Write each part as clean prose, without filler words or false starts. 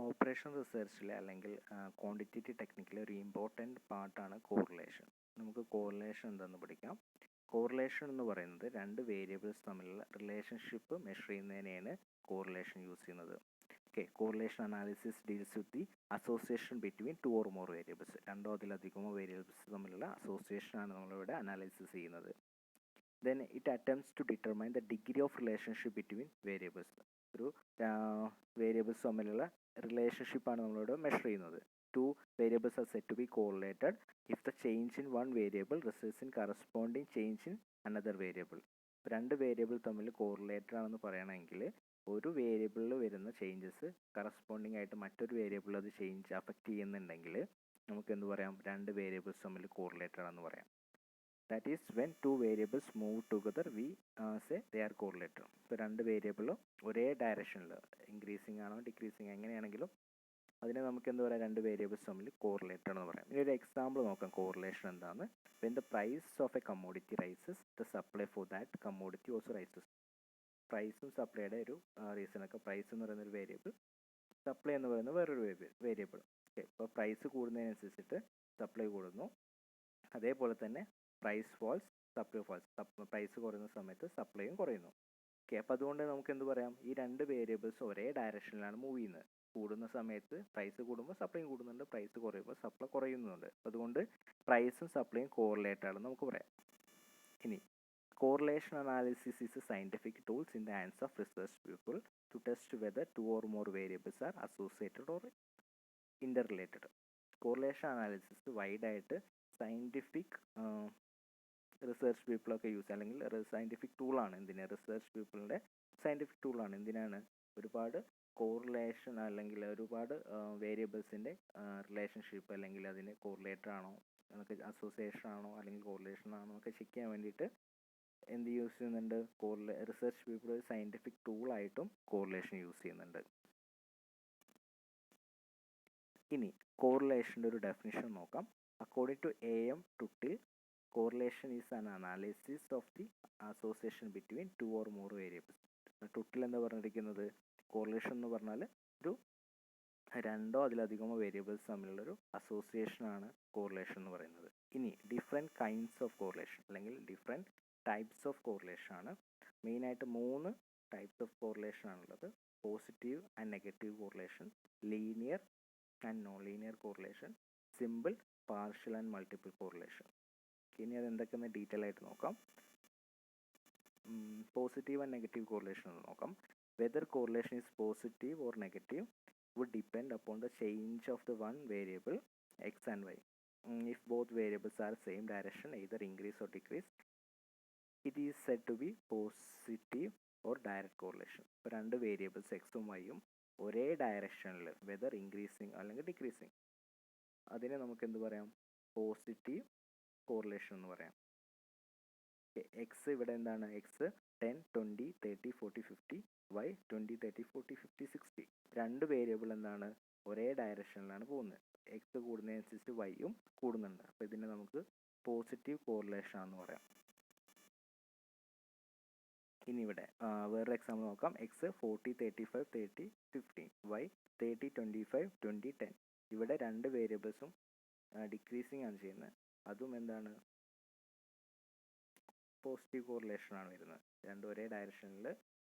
Operation റിസർച്ചിലെ അല്ലെങ്കിൽ quantitative ടെക്നിക്കിലെ ഒരു important പാർട്ടാണ് കോറിലേഷൻ. നമുക്ക് കോറിലേഷൻ എന്താണെന്ന് പഠിക്കാം. കോറിലേഷൻ എന്ന് പറയുന്നത് രണ്ട് വേരിയബിൾസ് തമ്മിലുള്ള റിലേഷൻഷിപ്പ് മെഷർ ചെയ്യുന്നതിനെയാണ് കോറിലേഷൻ യൂസ് ചെയ്യുന്നത്. Okay, correlation analysis deals with the association between two or more variables. രണ്ടോ അതിലധികമോ വേരിയബിൾസ് തമ്മിലുള്ള അസോസിയേഷനാണ് നമ്മളിവിടെ അനാലിസിസ് ചെയ്യുന്നത്. Then it attempts to determine the degree of relationship between variables. ഒരു വേരിയബിൾസ് തമ്മിലുള്ള റിലേഷൻഷിപ്പാണ് നമ്മളിവിടെ മെഷർ ചെയ്യുന്നത്. Two variables are set to be correlated if the change in one variable results in corresponding change in another variable. രണ്ട് variable തമ്മിൽ correlated ആണെന്ന് പറയണമെങ്കിൽ ഒരു വേരിയബിളിൽ വരുന്ന ചേഞ്ചസ് കറസ്പോണ്ടിങ് ആയിട്ട് മറ്റൊരു വേരിയബിളിൽ അത് ചേഞ്ച് അഫക്റ്റ് ചെയ്യുന്നുണ്ടെങ്കിൽ നമുക്ക് എന്ത് പറയാം, രണ്ട് വേരിയബിൾസ് തമ്മിൽ കോറിലേറ്റഡ് ആണെന്ന് പറയാം. That is when two variables move together we say they are correlated. ഇപ്പോൾ രണ്ട് വേരിയബിളും ഒരേ ഡയറക്ഷനിൽ ഇൻക്രീസിങ് ആണോ ഡിക്രീസിങ് എങ്ങനെയാണെങ്കിലും അതിനെ നമുക്ക് എന്താ പറയുക, രണ്ട് വേരിയബിൾസ് തമ്മിൽ കോറിലേറ്റഡ് എന്ന് പറയാം. ഇനി ഒരു എക്സാമ്പിൾ നോക്കാം കോറിലേഷൻ എന്താണെന്ന്. When the price of a commodity rises the supply for that commodity also rises. പ്രൈസും സപ്ലൈയുടെ ഒരു റീസണൊക്കെ, പ്രൈസ് എന്ന് പറയുന്ന ഒരു വേരിയബിൾ, സപ്ലൈ എന്ന് പറയുന്ന വേറൊരു വേരിയബിൾ. ഓക്കെ, ഇപ്പോൾ പ്രൈസ് കൂടുന്നതിനനുസരിച്ചിട്ട് സപ്ലൈ കൂടുന്നു, അതേപോലെ തന്നെ price falls supply falls. Price കുറയുന്ന സമയത്ത് സപ്ലൈയും കുറയുന്നു. ഓക്കെ, അപ്പോൾ അതുകൊണ്ട് നമുക്ക് എന്ത് പറയാം, ഈ രണ്ട് വേരിയബിൾസ് ഒരേ ഡയറക്ഷനിലാണ് മൂവ് ചെയ്യുന്നത്. കൂടുന്ന സമയത്ത് പ്രൈസ് കൂടുമ്പോൾ സപ്ലൈയും കൂടുന്നുണ്ട്, പ്രൈസ് കുറയുമ്പോൾ സപ്ലൈ കുറയുന്നുണ്ട്. അതുകൊണ്ട് പ്രൈസും സപ്ലൈയും കോറിലേറ്റഡ് ആണെന്ന് നമുക്ക് പറയാം. ഇനി correlation analysis is a scientific tools in the hands of research people to test whether two or more variables are associated or interrelated. Correlation analysis വൈഡായിട്ട് സയൻറ്റിഫിക് റിസർച്ച് പീപ്പിളൊക്കെ use, അല്ലെങ്കിൽ scientific ടൂളാണ്. എന്തിനാണ് research പീപ്പിളിൻ്റെ scientific ടൂളാണ്. എന്തിനാണ്, ഒരുപാട് correlation അല്ലെങ്കിൽ ഒരുപാട് വേരിയബിൾസിൻ്റെ റിലേഷൻഷിപ്പ് അല്ലെങ്കിൽ അതിന് കോറിലേറ്റഡ് ആണോ എന്നൊക്കെ, അസോസിയേഷൻ ആണോ അല്ലെങ്കിൽ കോറിലേഷൻ ആണോ എന്നൊക്കെ ചെക്ക് ചെയ്യാൻ വേണ്ടിയിട്ട് എന്ത് യൂസ് ചെയ്യുന്നുണ്ട്, റിസർച്ച് പീപ്പിൾ ഒരു സയൻറ്റിഫിക് ടൂളായിട്ടും കോറിലേഷൻ യൂസ് ചെയ്യുന്നുണ്ട്. ഇനി കോറിലേഷൻ്റെ ഒരു ഡെഫിനിഷൻ നോക്കാം. According to AM Tuttle, correlation is an analysis of the association between two or more variables. ടുട്ടിൽ എന്താ പറഞ്ഞിരിക്കുന്നത്, കോറിലേഷൻ എന്ന് പറഞ്ഞാൽ ഒരു രണ്ടോ അതിലധികമോ വേരിയബിൾസ് തമ്മിലുള്ളൊരു അസോസിയേഷനാണ് കോറിലേഷൻ എന്ന് പറയുന്നത്. ഇനി ഡിഫറെൻറ്റ് കൈൻഡ്സ് ഓഫ് കോറിലേഷൻ അല്ലെങ്കിൽ ഡിഫറെൻറ്റ് ടൈപ്സ് ഓഫ് കോറിലേഷൻ ആണ്. മെയിനായിട്ട് 3 ടൈപ്സ് ഓഫ് കോറിലേഷൻ ആണുള്ളത്. Positive and negative correlation, linear and non linear correlation, simple, partial and multiple correlation. ഇനി അത് എന്തൊക്കെയെന്ന് ഡീറ്റെയിൽ ആയിട്ട് നോക്കാം. പോസിറ്റീവ് ആൻഡ് നെഗറ്റീവ് കോറിലേഷൻ എന്ന് നോക്കാം. Whether correlation is positive or negative would depend upon the change of the one variable x and y. If both variables are same direction, either increase or decrease, it is said to be positive or direct correlation. ഇപ്പോൾ രണ്ട് variables എക്സും വൈയും ഒരേ ഡയറക്ഷനിൽ whether increasing അല്ലെങ്കിൽ decreasing, അതിനെ നമുക്ക് എന്ത് പറയാം, പോസിറ്റീവ് കോറിലേഷൻ എന്ന് പറയാം. എക്സ് ഇവിടെ എന്താണ്, എക്സ് 10, 20, 30, 40, 50, y 20, 30, 40, 50, 60. രണ്ട് വേരിയബിൾ എന്താണ്, ഒരേ ഡയറക്ഷനിലാണ് പോകുന്നത്. എക്സ് കൂടുന്നതനുസരിച്ച് വൈയും കൂടുന്നുണ്ട്. അപ്പോൾ ഇതിനെ നമുക്ക് പോസിറ്റീവ് കോറിലേഷൻ എന്ന് പറയാം. ഇനി ഇവിടെ വേറൊരു എക്സാമ്പിൾ നോക്കാം. X 40, 35, 30, 15, Y 30, 25, 20, 10. ഇവിടെ രണ്ട് വേരിയബിൾസും ഡിക്രീസിങ് ആണ് ചെയ്യുന്നത്. അതും എന്താണ്, പോസിറ്റീവ് കോറിലേഷനാണ് വരുന്നത്. രണ്ടും ഒരേ ഡയറക്ഷനിൽ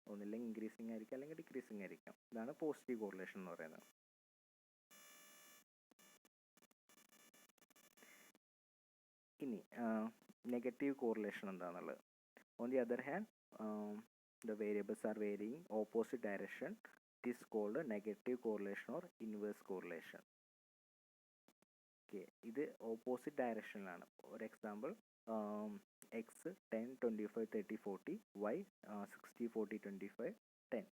ഒന്നില്ലെങ്കിൽ ഇൻക്രീസിങ് ആയിരിക്കും അല്ലെങ്കിൽ ഡിക്രീസിങ് ആയിരിക്കാം. ഇതാണ് പോസിറ്റീവ് കോറിലേഷൻ എന്ന് പറയുന്നത്. ഇനി നെഗറ്റീവ് കോറിലേഷൻ എന്താണെന്നുള്ളത്. On the other hand, the variables are varying opposite direction. It is called negative correlation or inverse correlation. Okay, ഇത് ഓപ്പോസിറ്റ് ഡയറക്ഷനിലാണ്. ഒരു എക്സാമ്പിൾ, എക്സ് 10, 25, 30, 40, വൈ 60, 40, 25, 10.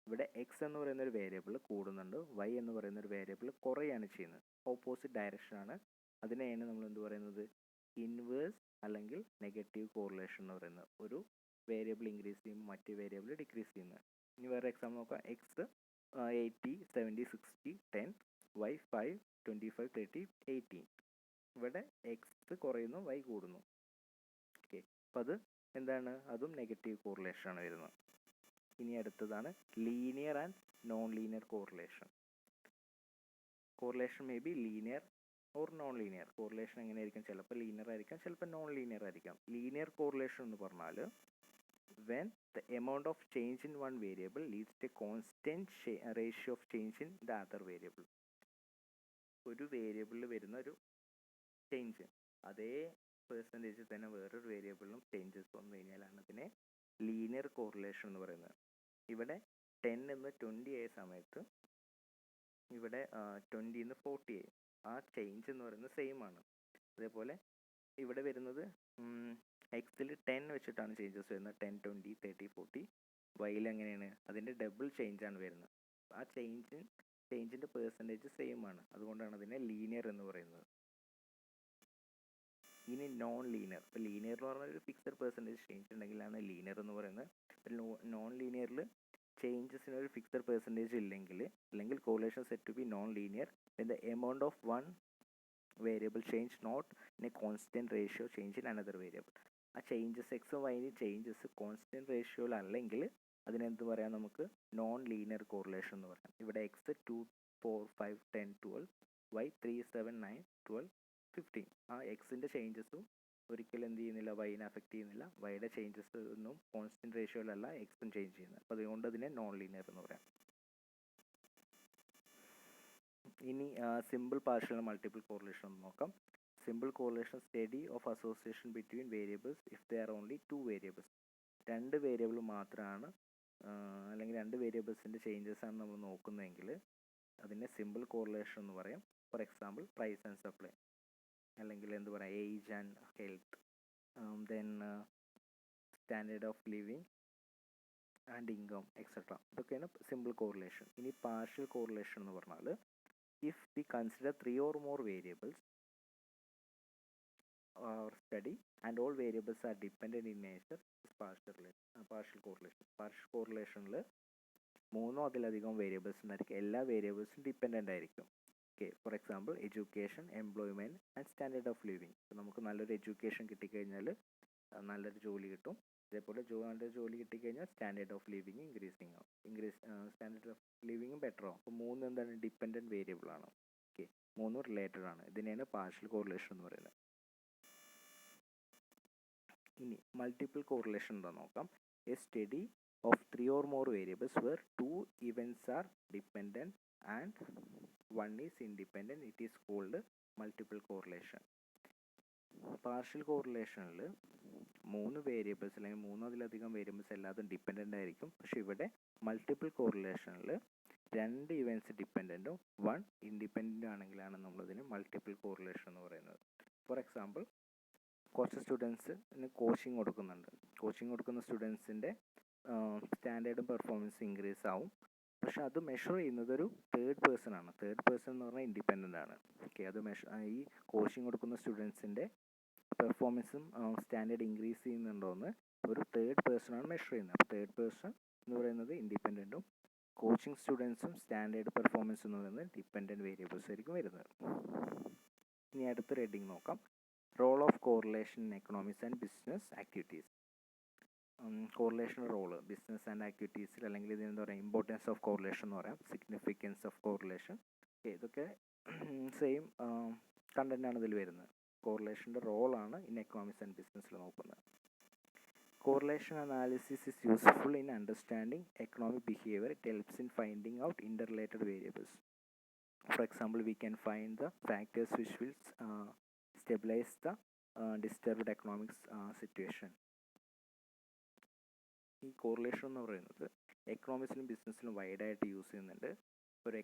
ഇവിടെ എക്സ് എന്ന് പറയുന്ന ഒരു വേരിയബിൾ കൂടുന്നുണ്ട്, വൈ എന്ന് പറയുന്ന ഒരു വേരിയബിൾ കുറയാണ് ചെയ്യുന്നത്. ഓപ്പോസിറ്റ് ഡയറക്ഷനാണ്. അതിനെയാണ് നമ്മൾ എന്ത് പറയുന്നത്, ഇൻവേഴ്സ് അല്ലെങ്കിൽ നെഗറ്റീവ് കോറിലേഷൻ എന്ന് പറയുന്നത്. ഒരു വേരിയബിൾ ഇൻക്രീസ് ചെയ്യുമ്പോൾ മറ്റു വേരിയബിൾ ഡിക്രീസ് ചെയ്യുന്നത്. ഇനി വേറെ എക്സാമ്പിൾ നോക്കാം. X 80, 70, 60, 10, Y 5, 25, 30, 18. ഇവിടെ എക്സ് കുറയുന്നു, വൈ കൂടുന്നു. ഓക്കെ, അപ്പോൾ അത് എന്താണ്, അതും നെഗറ്റീവ് കോറിലേഷനാണ് വരുന്നത്. ഇനി അടുത്തതാണ് linear and non linear correlation. Correlation may be linear or non linear. Correlation എങ്ങനെയായിരിക്കും? ചിലപ്പോൾ ലീനിയർ ആയിരിക്കാം, ചിലപ്പോൾ നോൺ ലീനിയർ ആയിരിക്കാം. ലീനിയർ കോറിലേഷൻ എന്ന് പറഞ്ഞാൽ when the amount of change in one variable leads to a constant ratio of change in the other variable. ഒരു വേരിയബിളിൽ വരുന്ന ഒരു ചേഞ്ച് അതേ പെർസെൻറ്റേജിൽ തന്നെ വേറൊരു വേരിയബിളിലും ചേഞ്ചസ് വന്നു കഴിഞ്ഞാലാണ് ഇതിനെ ലീനിയർ കോറിലേഷൻ എന്ന് പറയുന്നത്. ഇവിടെ 10 എന്ന് 20 ആയ സമയത്ത് ഇവിടെ 20 എന്ന് 40 ആയി. ആ ചേഞ്ച് എന്ന് പറയുന്നത് സെയിം ആണ്. അതേപോലെ ഇവിടെ വരുന്നത് എക്സിൽ 10 വെച്ചിട്ടാണ് ചേഞ്ചസ് വരുന്നത്. 10, 20, 30, 40. വൈയിൽ എങ്ങനെയാണ്? അതിൻ്റെ ഡബിൾ ചേഞ്ചാണ് വരുന്നത്. ആ ചേഞ്ചിൻ്റെ പെർസെൻറ്റേജ് സെയിം ആണ്. അതുകൊണ്ടാണ് അതിനെ ലീനിയർ എന്ന് പറയുന്നത്. ഇനി നോൺ ലീനിയർ. ഇപ്പോൾ ലീനിയർ എന്ന് പറഞ്ഞാൽ ഒരു ഫിക്സഡ് പെർസെൻറ്റേജ് ചേഞ്ച് ഉണ്ടെങ്കിലാണ് ലീനിയർ എന്ന് പറയുന്നത്. നോൺ ലീനിയറിൽ ചേഞ്ചസിന് ഒരു ഫിക്സഡ് പെർസെൻറ്റേജ് അല്ലെങ്കിൽ correlation set to be non linear when the amount of one variable change not in a constant ratio change in another variable. ആ ചേഞ്ചസ് എക്സും വൈ ചേഞ്ചസ് കോൺസ്റ്റൻറ്റ് റേഷ്യോയിലല്ലെങ്കിൽ അതിനെന്ത് പറയാം? നമുക്ക് നോൺ ലീനിയർ കോറിലേഷൻ എന്ന് പറയാം. ഇവിടെ X 2, 4, 5, 10, 12, Y 3, 7, 9, 12, 15. ആ എക്സിൻ്റെ ചേഞ്ചസും ഒരിക്കലും എന്ത് ചെയ്യുന്നില്ല? വൈനെ അഫക്റ്റ് ചെയ്യുന്നില്ല. വൈയുടെ ചേഞ്ചസ് ഒന്നും കോൺസ്റ്റൻറ്റ് റേഷ്യോയിലല്ല എക്സും ചേഞ്ച് ചെയ്യുന്നത്. അപ്പോൾ അതുകൊണ്ട് അതിനെ നോൺ ലീനിയർ എന്ന് പറയാം. ഇനി സിമ്പിൾ പാർഷ്യൽ മൾട്ടിപ്പിൾ കോറിലേഷൻ ഒന്ന് നോക്കാം. Simple correlation study of association between variables if they are only 2 variables. 2 variable മാത്രമാണ് അല്ലെങ്കിൽ 2 വേരിയബിൾസിൻ്റെ ചേഞ്ചസ് ആണ് നമ്മൾ നോക്കുന്നതെങ്കിൽ അതിനെ സിമ്പിൾ കോറിലേഷൻ എന്ന് പറയും. For example price and supply, അല്ലെങ്കിൽ എന്ത് പറയാം, age and health, then standard of living and income etcetera. ഇതൊക്കെയാണ് സിമ്പിൾ കോറിലേഷൻ. ഇനി പാർഷ്യൽ കോറിലേഷൻ എന്ന് പറഞ്ഞാൽ if we consider 3 or more variables or study and all variables are dependent in nature is partial correlation. Partial correlationൽ 3 അതിലധികം variables ഉണ്ടായിരിക്കും. എല്ലാ വേരിയബിൾസും dependent ആയിരിക്കും. Okay, for example education, employment and standard of living. നമുക്ക് നല്ലൊരു എഡ്യൂക്കേഷൻ കിട്ടിക്കഴിഞ്ഞാൽ നല്ലൊരു ജോലി കിട്ടും. അതേപോലെ നല്ലൊരു ജോലി കിട്ടിക്കഴിഞ്ഞാൽ standard of living standard of living better ആവും. അപ്പോൾ 3 എന്താണ്? ഡിപ്പെൻഡൻറ്റ് വേരിയബിൾ ആണ്. ഓക്കെ, 3 റിലേറ്റഡ് ആണ്. ഇതിനെയാണ് പാർഷ്യൽ കോറിലേഷൻ എന്ന് പറയുന്നത്. ഇനി മൾട്ടിപ്പിൾ കോറിലേഷൻ എന്താ നോക്കാം. A study of 3 or more variables where 2 events are dependent and 1 is independent, it is called multiple correlation. Partial കോറിലേഷനിൽ 3 വേരിയബിൾസ് അല്ലെങ്കിൽ 3 അതിലധികം വേരിയബിൾസ് എല്ലാതും ഡിപ്പെൻഡൻ്റ് ആയിരിക്കും. പക്ഷെ ഇവിടെ മൾട്ടിപ്പിൾ കോറിലേഷനിൽ 2 ഇവൻറ്റ്സ് ഡിപ്പെൻഡൻറ്റും 1 ഇൻഡിപെൻഡൻ്റ് ആണെങ്കിലാണ് നമ്മളതിന് മൾട്ടിപ്പിൾ കോറിലേഷൻ എന്ന് പറയുന്നത്. ഫോർ എക്സാമ്പിൾ, കുറച്ച് സ്റ്റുഡൻസിന് കോച്ചിങ് കൊടുക്കുന്നുണ്ട്. കോച്ചിങ് കൊടുക്കുന്ന സ്റ്റുഡൻസിൻ്റെ സ്റ്റാൻഡേർഡും പെർഫോമൻസ് ഇൻക്രീസ് ആവും. പക്ഷെ അത് മെഷർ ചെയ്യുന്നത് ഒരു തേർഡ് പേഴ്സൺ ആണ്. തേർഡ് പേഴ്സൺ എന്ന് പറഞ്ഞാൽ ഇൻഡിപെൻഡൻ്റ് ആണ്. ഓക്കെ, അത് ഈ കോച്ചിങ് കൊടുക്കുന്ന സ്റ്റുഡൻസിൻ്റെ പെർഫോമൻസും സ്റ്റാൻഡേർഡ് ഇൻക്രീസ് ചെയ്യുന്നുണ്ടോയെന്ന് ഒരു തേർഡ് പേഴ്സൺ ആണ് മെഷർ ചെയ്യുന്നത്. അപ്പോൾ തേർഡ് പേഴ്സൺ എന്ന് പറയുന്നത് ഇൻഡിപെൻഡൻറ്റും കോച്ചിങ് സ്റ്റുഡൻസും സ്റ്റാൻഡേർഡ് പെർഫോമൻസ് എന്ന് പറയുന്നത് ഡിപ്പെൻഡൻറ്റ് വേരിയബിൾസ് ആയിരിക്കും വരുന്നത്. ഇനി അടുത്തൊരു ഹെഡിങ് നോക്കാം. Role of correlation in economics and business activities. Correlation role business and ആക്ടിവിറ്റീസിൽ, അല്ലെങ്കിൽ ഇതിനെന്താ പറയുക, ഇമ്പോർട്ടൻസ് ഓഫ് കോറിലേഷൻ എന്ന് പറയാം, സിഗ്നിഫിക്കൻസ് ഓഫ് കോറിലേഷൻ. ഇതൊക്കെ സെയിം കണ്ടൻ്റാണ് ഇതിൽ വരുന്നത്. കോറിലേഷൻ്റെ റോളാണ് ഇൻ എക്കണോമിക്സ് ആൻഡ് ബിസിനസ്സിൽ നോക്കുന്നത്. Correlation analysis is useful in understanding economic behavior. It helps in finding out interrelated variables. For example, we can find the factors which will stabilize the disturbed economic situation. ഈ correlation എന്ന് പറയുന്നത് എക്കണോമിക്സിലും ബിസിനസ്സിലും വൈഡായിട്ട് use ചെയ്യുന്നുണ്ട്. ഒരു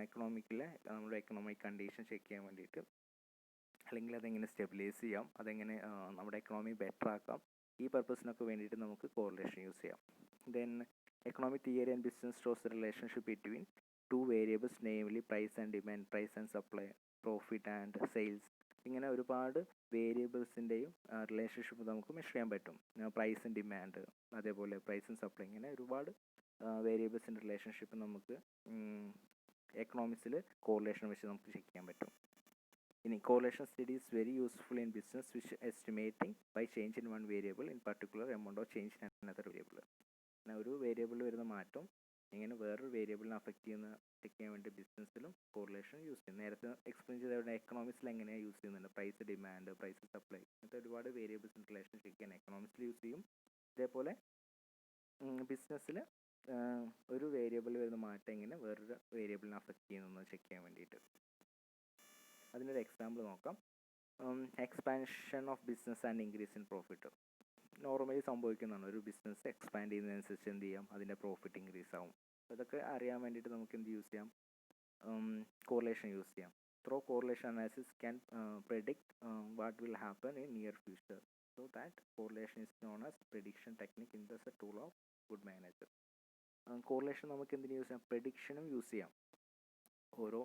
എക്കണോമിക്കിലെ നമ്മുടെ economic condition check ചെയ്യാൻ വേണ്ടിയിട്ട്, അല്ലെങ്കിൽ അതെങ്ങനെ സ്റ്റെബിലൈസ് ചെയ്യാം, അതെങ്ങനെ നമ്മുടെ എക്കണോമി ബെറ്റർ ആക്കാം, ഈ പർപ്പസിനൊക്കെ വേണ്ടിയിട്ട് നമുക്ക് കോറിലേഷൻ യൂസ് ചെയ്യാം. Then economic theory and business shows the relationship between 2 variables, namely price and demand, price and supply, profit and sales. ഇങ്ങനെ ഒരുപാട് വേരിയബിൾസിൻ്റെയും റിലേഷൻഷിപ്പ് നമുക്ക് മെഷർ ചെയ്യാൻ പറ്റും. പ്രൈസ് ആൻഡ് ഡിമാൻഡ്, അതേപോലെ പ്രൈസ് ആൻഡ് സപ്ലൈ, ഇങ്ങനെ ഒരുപാട് വേരിയബിൾസിൻ്റെ റിലേഷൻഷിപ്പ് നമുക്ക് എക്കണോമിക്സിൽ കോറിലേഷൻ വെച്ച് നമുക്ക് ചെക്ക് ചെയ്യാൻ പറ്റും. ഇനി correlation study is very useful in business which estimating by change in one variable in particular amount of change in another variable. ഒരു വേരിയബിളിൽ വരുന്ന മാറ്റം ഇങ്ങനെ വേറൊരു വേരിയബിളിനെ അഫക്റ്റ് ചെയ്യുന്ന ചെക്ക് ചെയ്യാൻ വേണ്ടി ബിസിനസ്സിലും കോറിലേഷൻ യൂസ് ചെയ്യും. നേരത്തെ എക്സ്പ്ലെയിൻ ചെയ്ത എക്കണോമിക്സിൽ എങ്ങനെയാണ് യൂസ് ചെയ്യുന്നുണ്ട്, പ്രൈസ് ഡിമാൻഡ്, പ്രൈസ് സപ്ലൈ, അങ്ങനത്തെ ഒരുപാട് വേരിയബിൾസ് റിലേഷൻ ചെക്ക് ചെയ്യാൻ എക്കണോമിക്സിൽ യൂസ് ചെയ്യും. ഇതേപോലെ ബിസിനസ്സിൽ ഒരു വേരിയബിൾ വരുന്ന മാറ്റം എങ്ങനെ വേറൊരു വേരിയബിളിനെ അഫക്റ്റ് ചെയ്യുന്നു ചെക്ക് ചെയ്യാൻ വേണ്ടിയിട്ട്. അതിനൊരു എക്സാമ്പിൾ നോക്കാം. Expansion of business and increase in profit. Normally സംഭവിക്കുന്നതാണ്. ഒരു ബിസിനസ് എക്സ്പാൻഡ് ചെയ്യുന്നതിനനുസരിച്ച് എന്ത് ചെയ്യാം, അതിൻ്റെ പ്രോഫിറ്റ് ഇൻക്രീസ് ആവും. അതൊക്കെ അറിയാൻ വേണ്ടിയിട്ട് നമുക്ക് എന്ത് യൂസ് ചെയ്യാം, കോറിലേഷൻ യൂസ് ചെയ്യാം. Through correlation analysis can predict what will happen in near future. So that correlation is known as prediction technique in the tool of good manager. Correlation നമുക്ക് എന്തിനു യൂസ് ചെയ്യാം, പ്രഡിക്ഷനും യൂസ് ചെയ്യാം. ഓരോ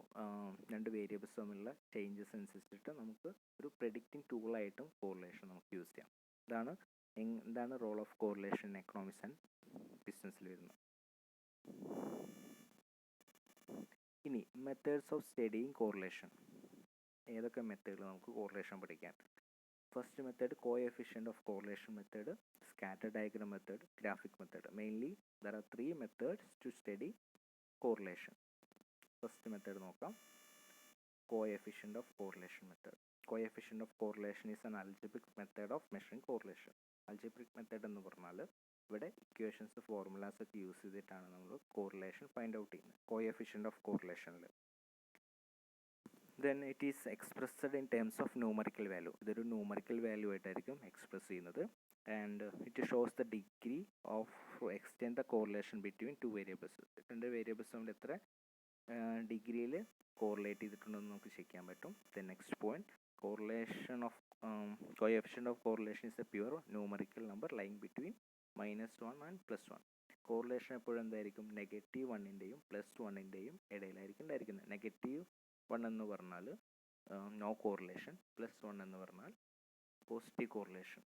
രണ്ട് variables തമ്മിലുള്ള changes അനുസരിച്ചിട്ട് നമുക്ക് ഒരു പ്രെഡിക്റ്റിംഗ് ടൂളായിട്ടും കോറിലേഷൻ നമുക്ക് യൂസ് ചെയ്യാം. എന്താണ് role of correlation economics and ബിസിനസ്സിൽ വരുന്നത്. ഇനി മെത്തേഡ്സ് ഓഫ് സ്റ്റഡിയിങ് കോറിലേഷൻ. ഏതൊക്കെ മെത്തേഡിൽ നമുക്ക് കോറിലേഷൻ പഠിക്കാൻ. First method coefficient of correlation method, scatter diagram method, graphic method. Mainly there are 3 methods to study correlation. First method നോക്കാം, coefficient of correlation method. Coefficient of correlation is an algebraic method of measuring correlation. Algebraic method എന്ന് പറഞ്ഞാൽ ഇവിടെ equations formulas ഒക്കെ use ചെയ്തിട്ടാണ് നമ്മൾ correlation find out ചെയ്യുന്നത് coefficient of കോറിലേഷനിൽ. Then it is expressed in terms of numerical value. ഇതൊരു numerical value ആയിട്ടായിരിക്കും എക്സ്പ്രസ് ചെയ്യുന്നത്. And it shows the degree of extend the correlation between 2 variables. 2 variables തമ്മിൽ എത്ര ഡിഗ്രിയിൽ കോറിലേറ്റ് ചെയ്തിട്ടുണ്ടെന്ന് നമുക്ക് ചെക്ക് ചെയ്യാൻ പറ്റും. Then next point, correlation of coefficient of correlation is A pure numerical number lying between -1 and +1. Correlation എപ്പോഴും എന്തായിരിക്കും, -1ൻ്റെയും +1ൻ്റെയും ഇടയിലായിരിക്കും ഉണ്ടായിരിക്കുന്നത്. -1 എന്ന് പറഞ്ഞാൽ നോ കോറിലേഷൻ, +1 എന്ന് പറഞ്ഞാൽ പോസിറ്റീവ് കോറിലേഷൻ.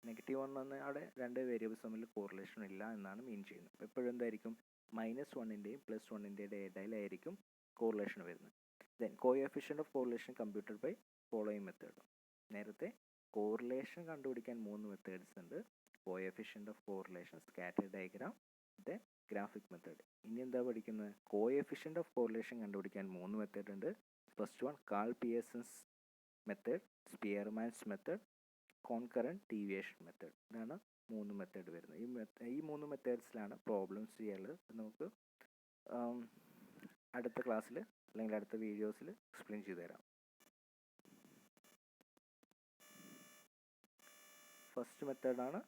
-1 എന്ന് അവിടെ 2 വേരിയബിൾസ് തമ്മിൽ കോറിലേഷൻ ഇല്ല എന്നാണ് മീൻ ചെയ്യുന്നത്. അപ്പോൾ എപ്പോഴും എന്തായിരിക്കും, -1ൻ്റെയും +1ൻ്റെയും ഇടയിലായിരിക്കും കോറിലേഷൻ വരുന്നത്. Then coefficient of correlation computed by following method. നേരത്തെ കോറിലേഷൻ കണ്ടുപിടിക്കാൻ 3 മെത്തേഡ്സ് ഉണ്ട്. Coefficient of correlation, scatter diagram, then graphic method. ഇനി എന്താ പഠിക്കുന്നത്, കോഎഫിഷ്യൻ്റ് ഓഫ് കോറിലേഷൻ കണ്ടുപിടിക്കാൻ 3 മെത്തേഡ് ഉണ്ട്. First one Karl Pearson's method, Spearman's method, concurrent deviation method. ഇതാണ് 3 method വരുന്നത്. ഈ 3 മെത്തേഡ്സിലാണ് പ്രോബ്ലംസ് ചെയ്യാനുള്ളത്. നമുക്ക് അടുത്ത ക്ലാസ്സിൽ അല്ലെങ്കിൽ അടുത്ത വീഡിയോസിൽ എക്സ്പ്ലെയിൻ ചെയ്തു തരാം. ഫസ്റ്റ് മെത്തേഡാണ്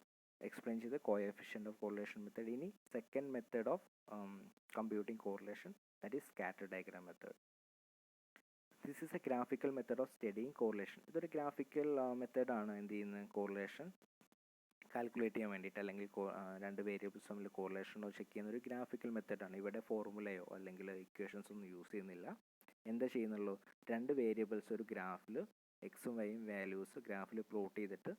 എക്സ്പ്ലെയിൻ ചെയ്ത കോഎഫിഷ്യൻ്റ് ഓഫ് കോറിലേഷൻ മെത്തേഡ്. ഇനി second method of computing correlation, that is scatter diagram method. This is A graphical method of studying correlation. ഇതൊരു ഗ്രാഫിക്കൽ മെത്തേഡാണ് എന്ത് ചെയ്യുന്നത്, കോറിലേഷൻ കാൽക്കുലേറ്റ് ചെയ്യാൻ വേണ്ടിയിട്ട് അല്ലെങ്കിൽ 2 വേരിയബിൾസ് തമ്മിൽ കോറിലേഷൻ ഉണ്ടോ ചെക്ക് ചെയ്യുന്ന ഒരു ഗ്രാഫിക്കൽ മെത്തേഡാണ്. ഇവിടെ ഫോർമുലയോ അല്ലെങ്കിൽ ഇക്വേഷൻസ് ഒന്നും യൂസ് ചെയ്യുന്നില്ല. എന്താ ചെയ്യുന്നുള്ളൂ, 2 വേരിയബിൾസ് ഒരു ഗ്രാഫിൽ എക്സും വൈയും വാല്യൂസ് ഗ്രാഫിൽ പ്ലോട്ട് ചെയ്തിട്ട്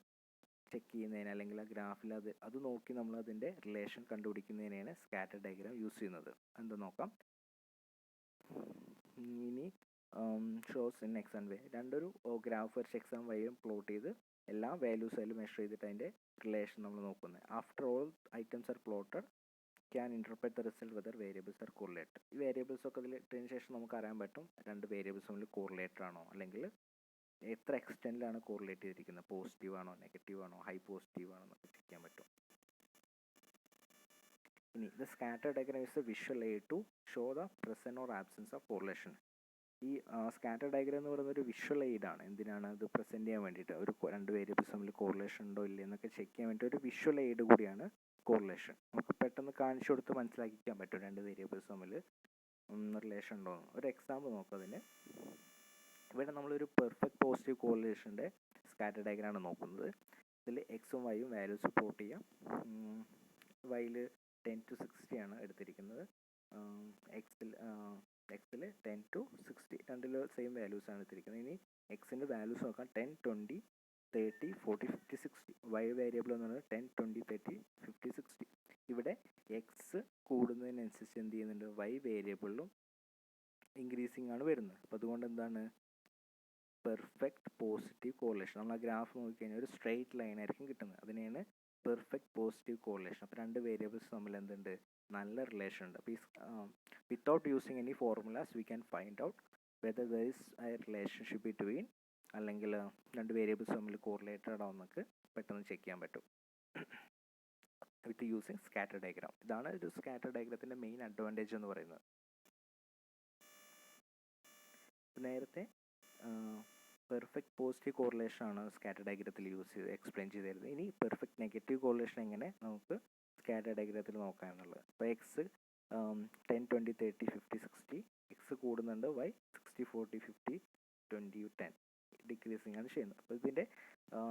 ചെക്ക് ചെയ്യുന്നതിന് അല്ലെങ്കിൽ ആ ഗ്രാഫിൽ അത് നോക്കി നമ്മൾ അതിൻ്റെ റിലേഷൻ കണ്ടുപിടിക്കുന്നതിനാണ് സ്കാറ്റർ ഡയഗ്രാം യൂസ് ചെയ്യുന്നത്. എന്താ നോക്കാം. ഇനി shows in x and y, രണ്ടൊരു ഗ്രാഫ് വരച്ച് എക്സ് ആൻഡ് വൈയും പ്ലോട്ട് ചെയ്ത് എല്ലാ വാല്യൂസ് അതിൽ മെഷർ ചെയ്തിട്ട് അതിൻ്റെ റിലേഷൻ നമ്മൾ നോക്കുന്നത്. After all items are plotted can interpret the result whether variables are correlated. ഈ വേരിയബിൾസ് ഒക്കെ അതിൽ ഇട്ടതിന് ശേഷം നമുക്ക് അറിയാൻ പറ്റും 2 വേരിയബിൾസ് തമ്മിൽ കോറിലേറ്റഡ് ആണോ അല്ലെങ്കിൽ എത്ര എക്സ്റ്റെൻഡിലാണ് കോറിലേറ്റ് ചെയ്തിരിക്കുന്നത്, പോസിറ്റീവ് ആണോ നെഗറ്റീവ് ആണോ ഹൈ പോസിറ്റീവ് ആണോ എന്നൊക്കെ ചെക്ക് ചെയ്യാൻ പറ്റും. ഇനി the scatter diagram is a visual aid to show the present or absence of correlation. ഈ സ്കാറ്റർ ഡയഗ്രാം എന്ന് പറയുന്ന ഒരു വിഷ്വൽ എയ്ഡാണ്. എന്തിനാണ് ഇത് പ്രസൻറ്റ് ചെയ്യാൻ വേണ്ടിയിട്ട്, ഒരു 2 വേരിയബിൾസ് തമ്മിൽ കോറിലേഷൻ ഉണ്ടോ ഇല്ലേ എന്നൊക്കെ ചെക്ക് ചെയ്യാൻ വേണ്ടി ഒരു വിഷ്വൽ എയ്ഡ് കൂടിയാണ് കോറിലേഷൻ. നമുക്ക് പെട്ടെന്ന് കാണിച്ചു കൊടുത്ത് മനസ്സിലാക്കിക്കാൻ പറ്റും 2 വേരിയബിൾസ് തമ്മിൽ റിലേഷൻ ഉണ്ടോ എന്ന്. ഒരു എക്സാമ്പിൾ നോക്കാം അതിന്. ഇവിടെ നമ്മളൊരു പെർഫെക്റ്റ് പോസിറ്റീവ് കോറിലേഷൻ്റെ സ്കാറ്റർ ഡയഗ്രാമാണ് നോക്കുന്നത്. ഇതിൽ എക്സും വൈയും വാല്യൂസ് പ്ലോട്ട് ചെയ്യാം. വൈയിൽ 10 to 60 ആണ് എടുത്തിരിക്കുന്നത്. എക്സിൽ 10 to 60 രണ്ടിലും സെയിം വാല്യൂസ് ആണ് എടുത്തിരിക്കുന്നത്. ഇനി എക്സിൻ്റെ വാല്യൂസ് നോക്കാം. 10, 20, 30, 40, 50, 60. വൈ വേരിയബിൾ എന്ന് പറയുന്നത് 10, 20, 30, 50, 60. ഇവിടെ എക്സ് കൂടുന്നതിനനുസരിച്ച് എന്ത് ചെയ്യുന്നുണ്ട്, വൈ വേരിയബിളിലും ഇൻക്രീസിങ് ആണ് വരുന്നത്. അപ്പോൾ അതുകൊണ്ട് എന്താണ്, പെർഫെക്റ്റ് പോസിറ്റീവ് കോറിലേഷൻ. നമ്മൾ ആ ഗ്രാഫ് നോക്കിക്കഴിഞ്ഞാൽ ഒരു സ്ട്രെയിറ്റ് ലൈൻ ആയിരിക്കും കിട്ടുന്നത്. അതിനെയാണ് പെർഫെക്റ്റ് പോസിറ്റീവ് കോറിലേഷൻ. അപ്പോൾ രണ്ട് വേരിയബിൾസ് തമ്മിൽ എന്തുണ്ട്, നല്ല റിലേഷൻ ഉണ്ട്. അപ്പോൾ without using any formulas we can find out whether there is A relationship between, അല്ലെങ്കിൽ രണ്ട് വേരിയബിൾസ് തമ്മിൽ കോറിലേറ്റഡ് ആവുന്നൊക്കെ പെട്ടെന്ന് ചെക്ക് ചെയ്യാൻ പറ്റും വിത്ത് യൂസിങ് സ്കാറ്റർ ഡയഗ്രാം. ഇതാണ് ഒരു സ്കാറ്റർ ഡയഗ്രത്തിൻ്റെ മെയിൻ അഡ്വാൻറ്റേജ് എന്ന് പറയുന്നത്. നേരത്തെ പെർഫെക്റ്റ് പോസിറ്റീവ് കോറിലേഷൻ ആണ് സ്കാറ്റർ ഡയഗ്രത്തിൽ യൂസ് ചെയ്ത് എക്സ്പ്ലെയിൻ ചെയ്തിരുന്നത്. ഇനി പെർഫെക്റ്റ് നെഗറ്റീവ് കോറിലേഷൻ എങ്ങനെ നമുക്ക് സ്കാറ്റർ ഡയഗ്രത്തിൽ നോക്കാമെന്നുള്ളത്. അപ്പോൾ എക്സ് 10 20 30 50 60 എക്സ് കൂടുന്നുണ്ട്, വൈ 60 40 50 20 10 ഡിക്രീസിങ് ആണ് ചെയ്യുന്നത്. അപ്പോൾ ഇതിൻ്റെ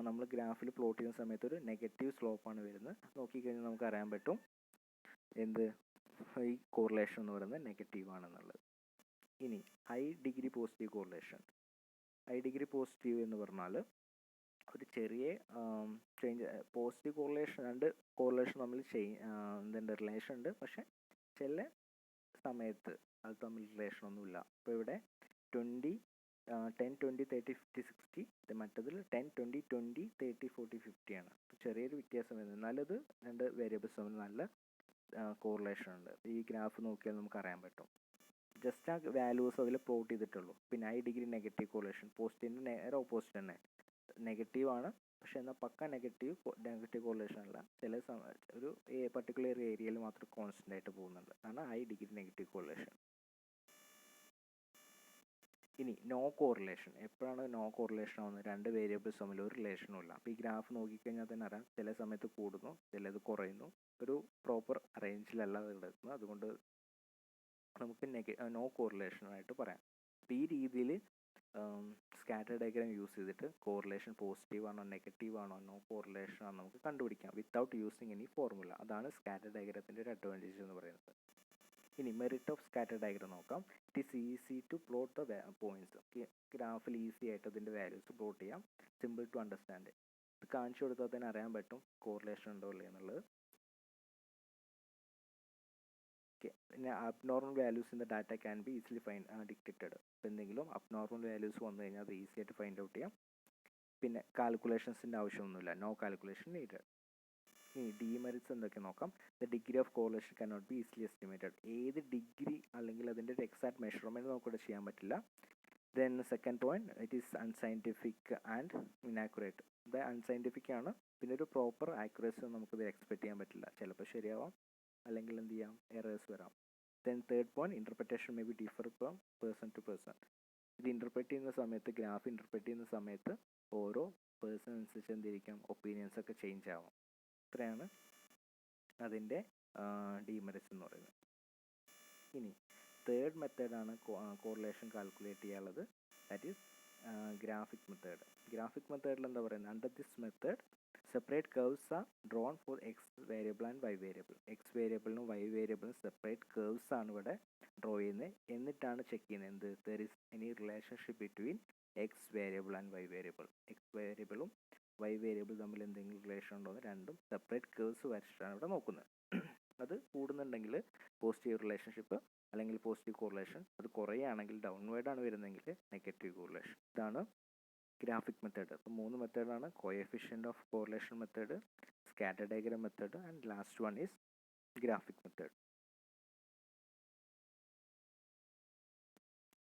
നമ്മൾ ഗ്രാഫിൽ പ്ലോട്ട് ചെയ്യുന്ന സമയത്ത് ഒരു നെഗറ്റീവ് സ്ലോപ്പാണ് വരുന്നത്. നോക്കിക്കഴിഞ്ഞാൽ നമുക്ക് അറിയാൻ പറ്റും എന്ത്, ഈ കോറിലേഷൻ എന്ന് പറയുന്നത് നെഗറ്റീവ് ആണെന്നുള്ളത്. ഇനി high degree positive correlation. High degree positive എന്ന് പറഞ്ഞാൽ ഒരു ചെറിയ ചേഞ്ച്, പോസിറ്റീവ് കോറിലേഷൻ, രണ്ട് കോറിലേഷൻ തമ്മിൽ എന്തുണ്ട്, റിലേഷൻ ഉണ്ട്, പക്ഷെ ചില സമയത്ത് അത് തമ്മിൽ റിലേഷൻ ഒന്നുമില്ല. അപ്പോൾ ഇവിടെ 10 20 30 50 60, മറ്റതിൽ 10 20 20 30 40 50 ആണ്. അപ്പോൾ ചെറിയൊരു വ്യത്യാസം വരുന്നത്, എന്നാലും ഇത് രണ്ട് വേരിയബിൾസ് തമ്മിൽ നല്ല കോറിലേഷൻ ഉണ്ട്. ഈ ഗ്രാഫ് നോക്കിയാൽ നമുക്ക് അറിയാൻ പറ്റും. ജസ്റ്റ് ആ വാല്യൂസ് അതിൽ പ്ലോട്ട് ചെയ്തിട്ടുള്ളൂ. പിന്നെ ഹൈ ഡിഗ്രി നെഗറ്റീവ് കോറിലേഷൻ, പോസിറ്റീവിൻ്റെ നേരെ ഓപ്പോസിറ്റ് തന്നെ, നെഗറ്റീവ് ആണ് പക്ഷെ എന്നാൽ പക്ക നെഗറ്റീവ് കോറിലേഷൻ അല്ല, ചില ഒരു പർട്ടിക്കുലർ ഏരിയയിൽ മാത്രം കോൺസ്റ്റൻ്റ് ആയിട്ട് പോകുന്നുണ്ട്. അതാണ് ഹൈ ഡിഗ്രി നെഗറ്റീവ് കോറിലേഷൻ. ഇനി നോ കോറിലേഷൻ. എപ്പോഴാണ് നോ കോറിലേഷൻ ആവുന്നത്, രണ്ട് വേരിയബിൾസ് തമ്മിൽ ഒരു റിലേഷനും ഇല്ല. അപ്പോൾ ഈ ഗ്രാഫ് നോക്കിക്കഴിഞ്ഞാൽ തന്നെ അറിയാം, ചില സമയത്ത് കൂടുന്നു, ചിലത് കുറയുന്നു, ഒരു പ്രോപ്പർ റേഞ്ചിലല്ല അത് കിടക്കുന്നത്. അതുകൊണ്ട് നമുക്ക് നോ കോറിലേഷൻ ആയിട്ട് പറയാം. അപ്പോൾ ഈ രീതിയിൽ സ്കാറ്റർ ഡയഗ്രാം യൂസ് ചെയ്തിട്ട് കോറിലേഷൻ പോസിറ്റീവ് ആണോ നെഗറ്റീവ് ആണോ നോ കോറിലേഷൻ ആണോ നമുക്ക് കണ്ടുപിടിക്കാം വിത്തൗട്ട് യൂസിങ് എനി ഫോർമുല. അതാണ് സ്കാറ്റർ ഡയഗ്രത്തിൻ്റെ ഒരു അഡ്വാൻറ്റേജ് എന്ന് പറയുന്നത്. ഇനി മെറിറ്റ് ഓഫ് സ്കാറ്റർ ഡയഗ്രാം നോക്കാം. It is easy to plot the points. ഗ്രാഫിൽ ഈസി ആയിട്ട് അതിൻ്റെ വാല്യൂസ് പ്ലോട്ട് ചെയ്യാം, സിമ്പിൾ ടു അണ്ടർസ്റ്റാൻഡ്. ഇത് കാണിച്ചു കൊടുത്താൽ തന്നെ അറിയാൻ പറ്റും കോറിലേഷൻ ഉണ്ടോ ഇല്ലേ എന്നുള്ളത്. പിന്നെ abnormal values in the data can be easily detected. അപ്പോൾ എന്തെങ്കിലും അബ്നോർമൽ വാല്യൂസ് വന്നു കഴിഞ്ഞാൽ അത് ഈസി ആയിട്ട് ഫൈൻഡ് ഔട്ട് ചെയ്യാം. പിന്നെ കാൽക്കുലേഷൻസിൻ്റെ ആവശ്യമൊന്നുമില്ല, നോ കാൽക്കുലേഷൻ നീഡഡ്. ഇനി ഡീമെറിറ്റ്സ് എന്തൊക്കെ നോക്കാം. The degree of correlation can not be easily estimated. ഏത് ഡിഗ്രി അല്ലെങ്കിൽ അതിൻ്റെ ഒരു എക്സാക്ട് മെഷർമെൻറ്റ് നമുക്കിവിടെ ചെയ്യാൻ പറ്റില്ല. Then second point, it is unscientific and inaccurate. ഇത് അൺസയൻറ്റിഫിക് ആണ്, പിന്നെ ഒരു പ്രോപ്പർ ആക്യുറസി നമുക്കിത് എക്സ്പെക്ട് ചെയ്യാൻ പറ്റില്ല. ചിലപ്പോൾ ശരിയാവാം, അല്ലെങ്കിൽ എന്ത് ചെയ്യാം, എറേഴ്സ് വരാം. Then third point, interpretation may be differ from person to person. ഇത് ഇൻ്റർപ്രറ്റ് ചെയ്യുന്ന സമയത്ത്, ഗ്രാഫ് ഇൻ്റർപ്രറ്റ് ചെയ്യുന്ന സമയത്ത് ഓരോ പേഴ്സൺ അനുസരിച്ച് എന്തിരിക്കാം, ഒപ്പീനിയൻസ് ഒക്കെ ചേഞ്ച് ആവാം. ഇത്രയാണ് അതിൻ്റെ ഡീമെറിറ്റ്സ് എന്ന് പറയുന്നത്. ഇനി തേർഡ് മെത്തേഡാണ് കോറിലേഷൻ കാൽക്കുലേറ്റ് ചെയ്യാനുള്ളത്. That is graphic method. Graphic മെത്തേഡിൽ എന്താ പറയുന്നത്, under this method separate curves are drawn for x variable and y variable. X വേരിയബിളിനും വൈ വേരിയബിളിനും സെപ്പറേറ്റ് കർവ്സ് ആണ് ഇവിടെ ഡ്രോ ചെയ്യുന്നത്. എന്നിട്ടാണ് ചെക്ക് ചെയ്യുന്നത് എന്ത്, there is any relationship between x variable and y variable. X വേരിയബിളും വൈ വേരിയബിൾ തമ്മിൽ എന്തെങ്കിലും റിലേഷൻ ഉണ്ടോ എന്ന് രണ്ടും സെപ്പറേറ്റ് കേഴ്സ് വരച്ചിട്ടാണ് ഇവിടെ നോക്കുന്നത്. അത് കൂടുന്നുണ്ടെങ്കിൽ പോസിറ്റീവ് റിലേഷൻഷിപ്പ് അല്ലെങ്കിൽ പോസിറ്റീവ് കോറിലേഷൻ, അത് കുറയുകയാണെങ്കിൽ ഡൗൺവേർഡ് ആണ് വരുന്നതെങ്കിൽ നെഗറ്റീവ് കോറിലേഷൻ. ഇതാണ് ഗ്രാഫിക് മെത്തേഡ്. അപ്പോൾ 3 മെത്തേഡാണ്: coefficient of correlation method, scatter diagram method, and last one is graphic method.